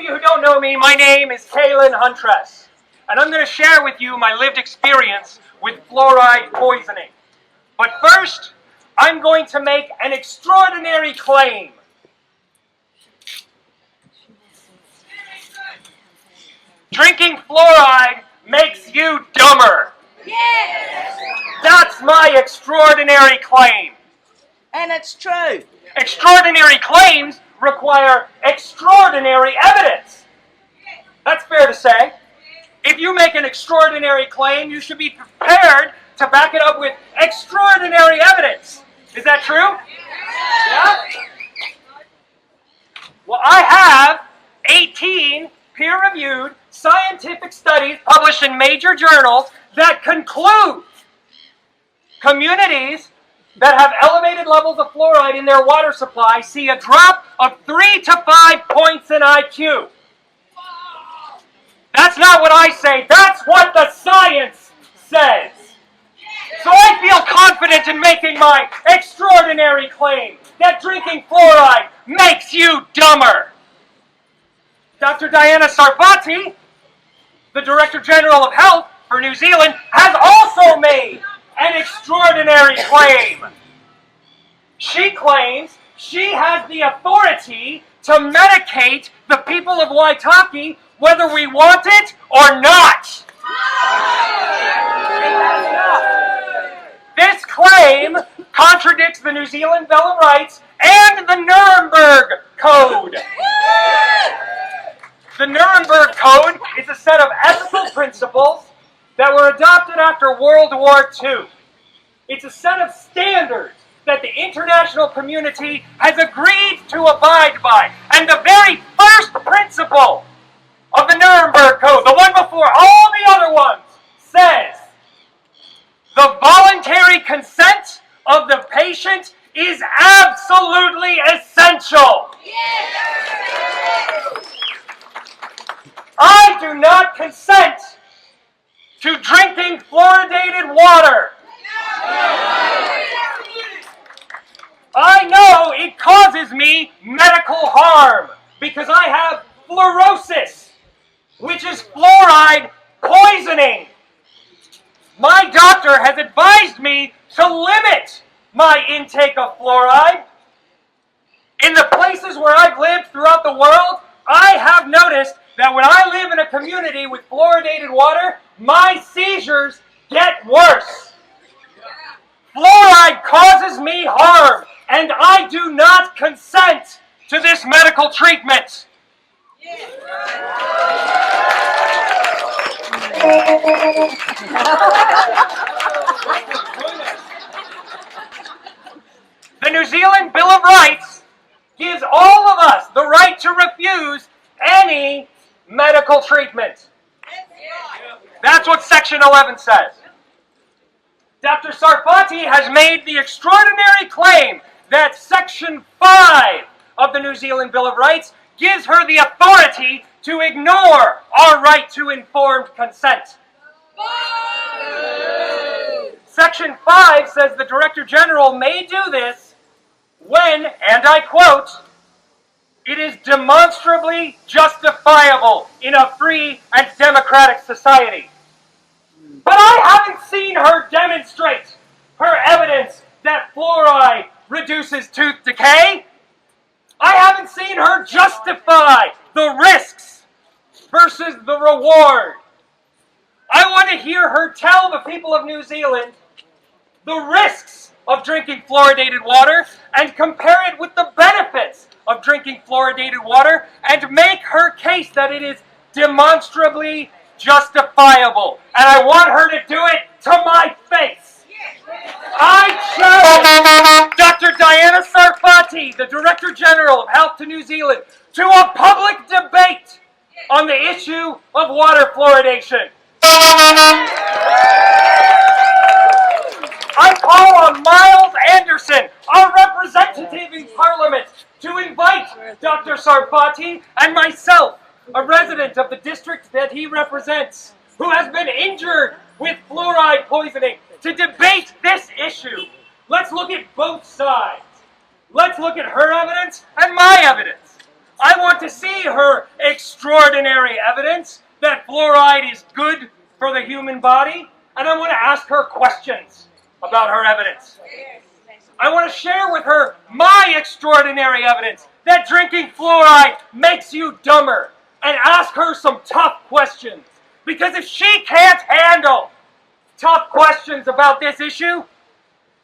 you who don't know me, my name is Caelan Huntress, and I'm going to share with you my lived experience with fluoride poisoning. But first, I'm going to make an extraordinary claim. Drinking fluoride makes you dumber. Yes! That's my extraordinary claim. And it's true. Extraordinary claims require extraordinary evidence. That's fair to say. If you make an extraordinary claim, you should be prepared to back it up with extraordinary evidence. Is that true? Yeah? Well, I have 18 peer-reviewed scientific studies published in major journals that conclude communities that have elevated levels of fluoride in their water supply see a drop of 3 to 5 points in IQ. That's not what I say, that's what the science says. So I feel confident in making my extraordinary claim that drinking fluoride makes you dumber. Dr. Diana Sarfati, the Director General of Health for New Zealand, has also made an extraordinary claim. She claims she has the authority to medicate the people of Waitaki whether we want it or not. This claim contradicts the New Zealand Bill of Rights and the Nuremberg Code. The Nuremberg Code is a set of ethical principles that were adopted after World War II. It's a set of standards that the international community has agreed to abide by. And the very first principle of the Nuremberg Code, the one before all the other ones, says the voluntary consent of the patient is absolutely essential. I do not consent to drinking fluoridated water. I know it causes me medical harm because I have fluorosis, which is fluoride poisoning. My doctor has advised me to limit my intake of fluoride. In the places where I've lived throughout the world, I have noticed that when I live in a community with fluoridated water, my seizures get worse. Fluoride causes me harm, and I do not consent to this medical treatment. The New Zealand Bill of Rights gives all of us the right to refuse any medical treatment. That's what Section 11 says. Dr. Sarfati has made the extraordinary claim that Section 5 of the New Zealand Bill of Rights gives her the authority to ignore our right to informed consent. Section 5 says the Director General may do this when, and I quote, it is demonstrably justifiable in a free and democratic society. But I haven't seen her demonstrate her evidence that fluoride reduces tooth decay. I haven't seen her justify the risks versus the reward. I want to hear her tell the people of New Zealand the risks of drinking fluoridated water and compare it with the benefits of drinking fluoridated water and make her case that it is demonstrably justifiable. And I want her to do it to my face. I challenge Dr. Diana Sarfati, the Director General of Health to New Zealand, to a public debate on the issue of water fluoridation. I call on Miles Anderson, our representative in Parliament, to invite Dr. Sarfati and myself, a resident of the district that he represents, who has been injured with fluoride poisoning, to debate this issue. Let's look at both sides. Let's look at her evidence and my evidence. I want to see her extraordinary evidence that fluoride is good for the human body, and I want to ask her questions about her evidence. I want to share with her my extraordinary evidence that drinking fluoride makes you dumber, and ask her some tough questions. Because if she can't handle tough questions about this issue,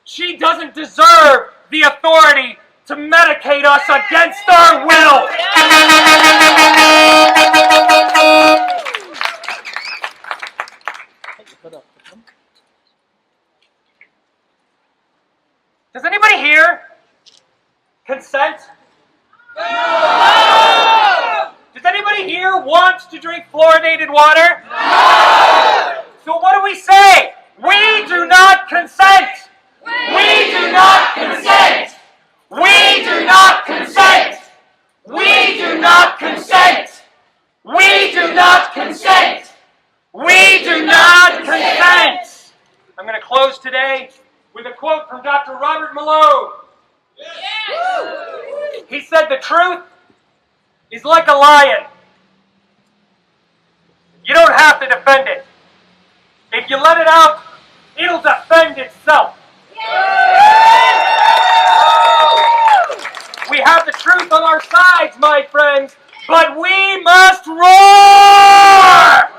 she doesn't deserve the authority to medicate us against our will. Does anybody here consent? No! Does anybody here want to drink fluoridated water? No! So what do we say? We do not consent! We do not consent! We do not consent! We do not consent! We do not consent! We do not consent! I'm going to close today with a quote from Dr. Robert Malone. Yes. He said, "The truth is like a lion. You don't have to defend it. If you let it out, it'll defend itself." We have the truth on our sides, my friends, but we must roar!